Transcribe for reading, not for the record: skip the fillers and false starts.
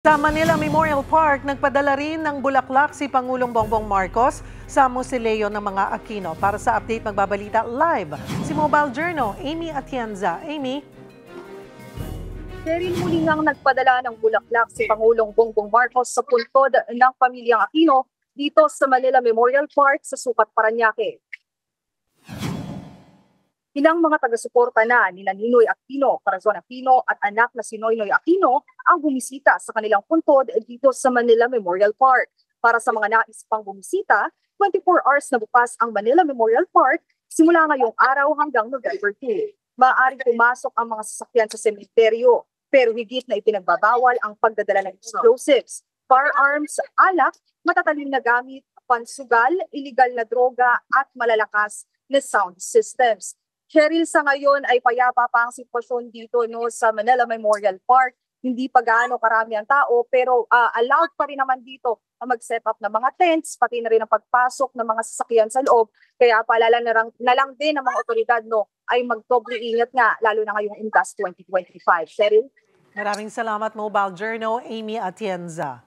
Sa Manila Memorial Park, nagpadala rin ng bulaklak si Pangulong Bongbong Marcos sa Mausoleo ng mga Aquino. Para sa update, magbabalita live si Mobile Journal, Amy Atienza. Amy? Rin muli ngang nagpadala ng bulaklak si Pangulong Bongbong Marcos sa puntod ng pamilyang Aquino dito sa Manila Memorial Park sa Sucat, Parañaque. Ilang mga taga-suporta na nila Ninoy Aquino, Corazon Aquino at anak na si Noynoy Aquino ang bumisita sa kanilang puntod dito sa Manila Memorial Park. Para sa mga nais pang bumisita, 24 hours na bukas ang Manila Memorial Park simula ngayong araw hanggang November 2. Maaaring pumasok ang mga sasakyan sa sementeryo, pero higit na ipinagbabawal ang pagdadala ng explosives, firearms, alak, matatalim na gamit, pansugal, iligal na droga at malalakas na sound systems. Cheryl, sa ngayon ay payapa pa ang sitwasyon dito sa Manila Memorial Park. Hindi pa gaano karami ang tao pero allowed pa rin naman dito ang mag-set up ng mga tents, pati na rin ang pagpasok ng mga sasakyan sa loob. Kaya paalala na lang din ng mga otoridad ay magdoble ingat nga, lalo na ngayong IMDAS 2025. Cheryl? Maraming salamat, Mobile Journal, Amy Atienza.